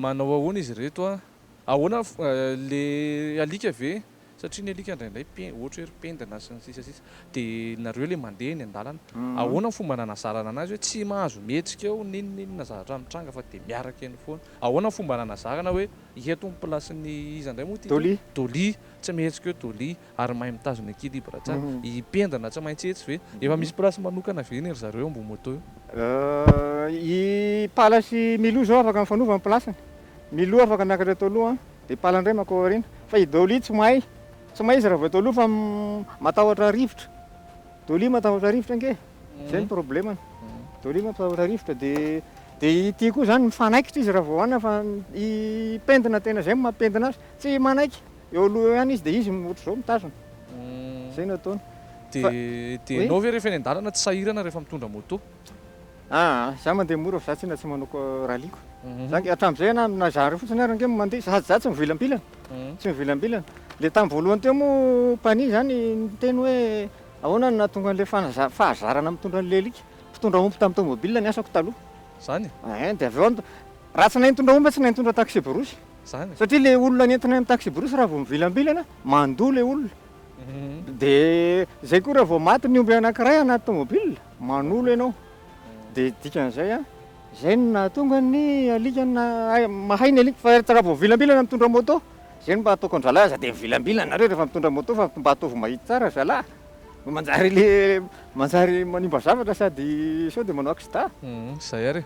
manao ahoana izy reto a ahoana le alika ve satria ny alika indraindray ohatra hoe ry pendana sy ny sisa sisa dia nareo le mandeha ny an-dalana ahoana ny fomba nanazarana anazy hoe tsy mahazo mihetsika eo ninonina zavatra mitranga fa dia miaraka eny foana ahoana ny fomba nanazarana hoe eto ny plasin'ny izy indray moa dolia tsy mihetsika eo dolia ary mahay mitazona équilibre tsara ipendana tsy maintsy etsy ve efa misy plasy manokana ve ny ry zareo ambony moto io i palasy milo zao afaka mifanova amin'ny plasiny milo afaka miakatra atao aloha dia pala indray manko aoriana fa i dolia tsy mahay izy raha vao atao aloha fa matahotra rivotra dolia matahotra rivotra ange zay ny problemany dolia matahotra rivotra dia ity koa zany mifanaikitra izy raha vao hoanina fa i pendana tena zay mampendana azy tsy manaiky eo aloha ihany izy dia izy ohatra zao mitazona zay no ataony dia anao ve rehefa eny an-dalana tsy sahirana rehefa mitondra moto za mandeha mora fa za tsy na tsy manao raliko hatramin'izay nazary fotsiny ary ange mandeha sady za tsy mivilambilana le tamin'ny voalohany teo moa pani zany niteny hoe ahoana no nahatonga an'ilay fahazarana mitondra an'ilay alika mpitondra omby tamin'ny tomobile ny asako taloha zany dia avy eo raha tsy nahay nitondra omby tsy nahay nitondra taxi borosy zany satria le olona nentina amin'ny taxi borosy raha vao mivilambilana mandoa le olona dia zay koa raha vao maty ny omby anankiray anaty tomobile manolo ianao dia dikan'izay zay no nahatonga ny alika mahay ny alika fa raha vao mivilambilana mitondra moto zay no mba ataoko an'zalahy za dia mivilambilana nareo rehefa mitondra moto fa mba ataovy mahita tsara zalahy manjary manimba zavatra sady sao dia manao accident zay ary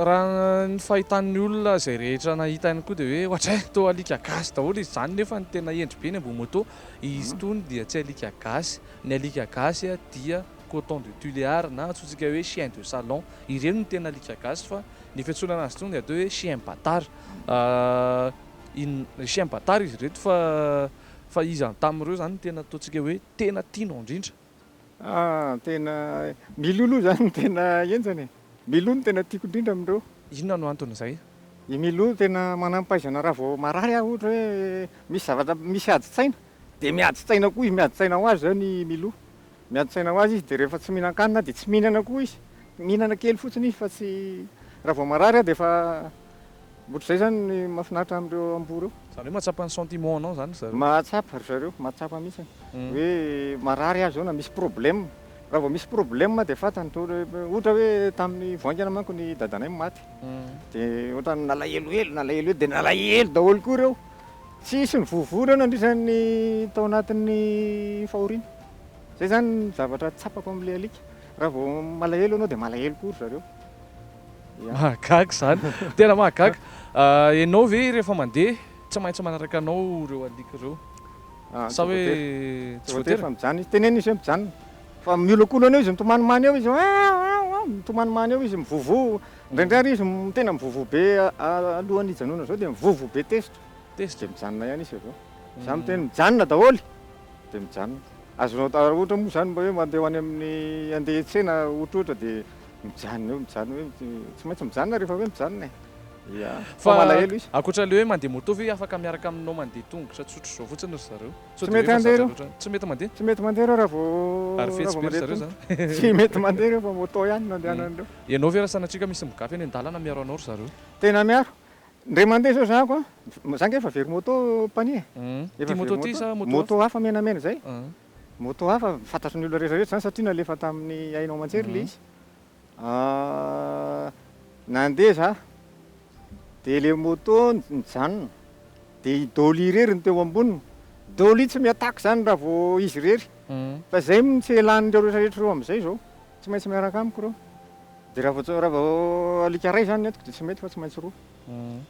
raha ny fahitan'ny olona zay rehetra nahita ihany koa dia hoe ohatray to alika gasy daholo izy zany nefa ny tena endry be ny ambony moto izy tony dia tsy alika gasy ny alika gasy dia coton de Tuléar na atsotsika hoe chien de salon ireny no tena alika gasy fa ny fiantsonana azy itony dia atao hoe chien bâtard chien bâtard izy reto fa izy tamin'ireo zany tena ataontsika hoe tena tianao indrindra tena milolo zany tena enjany milo no tena tiako indrindra amin'ireo inona no anton'izay i milo tena manampaizana raha vao marary ohatra hoe misy zavatra misy adi-tsaina dia miadi-tsaina koa izy miadi-tsaina ho azy zany milo miadi-tsaina ho azy izy dia rehefa tsy mihinan-kanina dia tsy mihinana koa izy mihinana kely fotsiny izy fa tsy raha vao marary dia efa ohatr'izay zany ny mahafinaritra amin'ireo amboa ireo zany hoe mahatsapa ny sentiment anao zany zareo mahatsapa ry zareo mahatsapa mihitsy hoe marary azy zao na misy problème raha vao misy problème dia fantany ohatra hoe tamin'ny voaingana manko ny dadanay maty dia ohatra nalahelohelo dia nalahelo daholo koa ireo tsisy ny vovoa ireo nandrisan'ny tao anatin'ny fahoriana zay zany zavatra tsapako amin'ilay alika raha vao malahelo anao dia malahelo koa ry zareo mahagaga zany tena mahagaga ianao ve rehefa mandeha tsy maintsy manaraka anao ireo alika ireo sa hoe tsy voatery fa mijanona izy teneny izy hoe mijanona fa miolokolana eo izy mitomanimany eo izy mitomanimany eo izy mivovo ndraindrary izy tena mivovo be alohan'ny hijanona zao dia mivovo be tezitra dia mijanona ihany izy aveo za miteny mijanona daholo dia mijanona azonao ohatra moa zany mba hoe mandeha ho any amin'ny andeha tsena ohatrohatra dia mijanona eo tsy maintsy mijanona rehefa hoe mijanona fa malahelo izy ankoatran'le hoe mandeha moto ve afaka miaraka aminao mandeha tongotra tsotro zao fotsiny ry zareo tsy mety mandeha reo tsy mety mandeha tsy mety mandeha reo raha vao ary fetsy be zareo zany tsy mety mandeha reo fa moto ihany nandehanan'ireo ianao ve raha sanatrika misy migafy any an-dalana miaro anao ry zareo tena miaro ndray mandeha zao zako zange efa very moto pani ty moto ty sa moto hafa menamena zay moto hafa fantatry ny olona rehetrarehetra zany satria nalefa tamin'ny ainao manjery le izy nandeha za dia le moto mijanona dia i dolia rery ny teo amboniny dolia tsy miatako zany raha vao izy rery fa zay tsy elan'ireo rehetrarehetra reo amin'izay zao tsy maintsy miaraka amiko reo dia raha vao alika ray zany entiko dia tsy mety fa tsy maintsy roa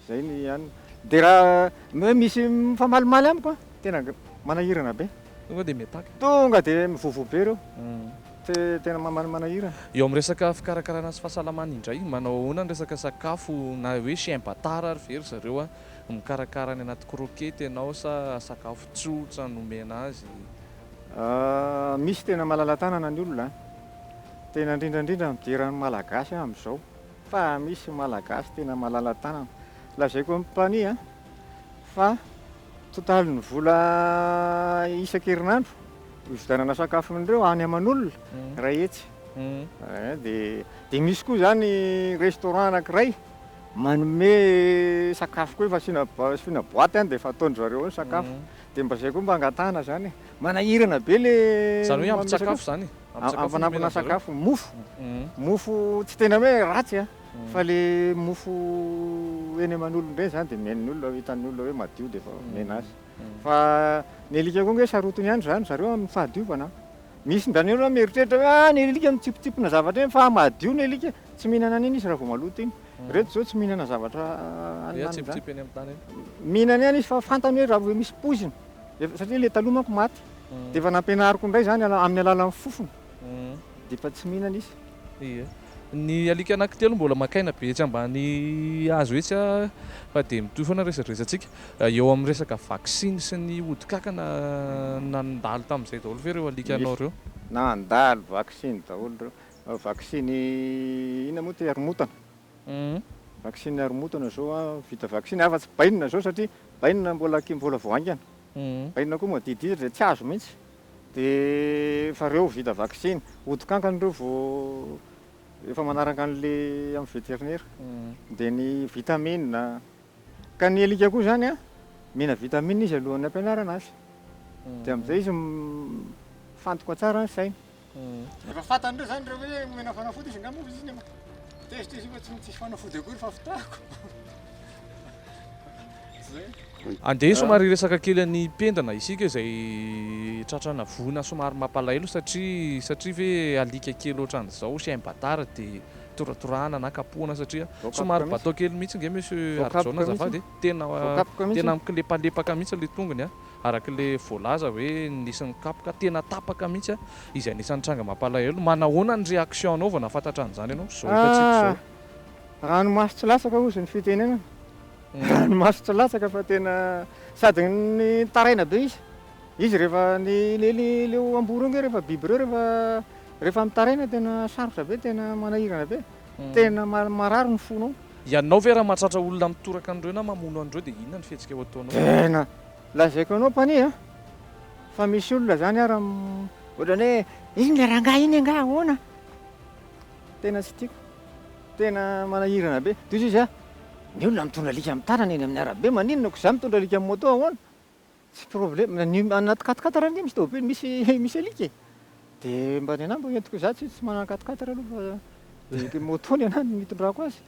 zay ny ihany dia raha hoe misy mifamalimaly amiko tena manahirana be tonga dia miataka tonga dia mivovo be reo tena manahirana eo amin'ny resaka fikarakarana sy fahasalamana indray manao ahoana ny resaka sakafo na hoe chien bâtard ary very zareo mikarakara ny anaty krokety ianao sa sakafo tsotra nomena azy misy tena malala-tanana ny olona tena indrindrandrindra mijerany malagasy amin'izao fa misy malagasy tena malala-tanana lazaiko amin'ny pani fa totaly ny vola isan-kerinandro ividanana sakafo indreo any aman'olona raha etsy dia misy koa zany restaurant anankiray manome sakafo koa efa asiana boaty any dia efa ataondry zareo ny sakafo. Dia mba zay koa mba angatahana zany manahirana be le Zany hoe ampy-tsakafo zany? ampanampina sakafo mofo tsy tena hoe ratsy a fa le mofo eny aman'olona ireny zany dia mihain'ny olona hitan'ny olona hoe madio dia efa mihena azy. Fa ny alika koa hoe sarotiny ihany zany zareo amin'ny fahadiovana. Misy ndrany olona mieritreritra hoe ny alika mitsipitsipina zavatra eny fa madio ny alika tsy mihinana an'iny izy raha vao maloto iny. Reto zao tsy mihinana zavatra Ia tsipitsipy eny amin'ny tany eny. mihinana ihany izy fa fantany hoe raha vao misy poziny satria le taloha manko maty dia efa nampianariko indray zany amin'ny alalan'ny fofony dia efa tsy mihinana izy. Ia. Ny alika anankitelo mbola makaina be etsy ambany hazo etsy a fa dia mitohy foana resadresantsika eo amin'ny resaka vaksiny sy ny odikankana nandalo tamin'izay daholo ve reo alikanao reo? Nandalo vaksiny daholo reo. Vaksiny inona moa ty haromontana. Vaksiny haromontana zao a vita vaksiny afa-tsy bainina zao satria bainina mbola voaingana. Bainina koa madididitra dia tsy azo mihitsy. Dia fa reo vita vaksiny odikankana reo vao efa manaraka an'le amin'ny vétérinaire. Dia ny vitamine ka ny alika koa zany a mihina vitamine izy alohan'ny ampianarana azy. Dia amin'izay izy fantoka tsara ny sainy. Efa fantan'ireo zany reo hoe mihena fanafody izy angamba izy iny tezitra izy fa tsy fanafody akory fa fitahako. Andeha somary resaka kely ny pendana isika izay tratrana voina somary mampalahelo satria ve alika kely ohatran'izao sy aim-batara dia toratorana na kapohana satria somary batao kely mihitsy nge monsieur Arjona azafady tena mikilepalepaka mihitsy le tongony a araka le voalaza hoe nisy ny kapoka tena tapaka mihitsy a izay anisan'ny tranga mampalahelo. Manahoana ny réaction anao vao nafantatra an'izany ianao? Zao hitantsika zao. Ranomaso tsy lasaka ozy ny fitenena. Ranomaso tsy lasaka fa tena sady ny taraina be izy rehefa leo amboro iny rehefa biby reo rehefa mitaraina tena sarotra be tena manahirana be tena marary ny fonao. Ianao ve raha mahatratra olona mitoraka an'ireo na mamono an'ireo dia inona ny fihetsika ho ataonao? Tena lazaiko anao mpania fa misy olona zany ara ohatrany hoe iny le rangahy iny anga ahoana tena tsy tiako tena manahirana be toy izy a ny olona mitondra alika amin'ny tanana eny amin'ny arabe maninona ko za mitondra alika amin'ny moto ahoana tsy problème anaty katikatara ny misy tômobily misy alika dia mba ny anambo entiko za tsy manana katikatara aloha fa moto ny anany mitondrako azy.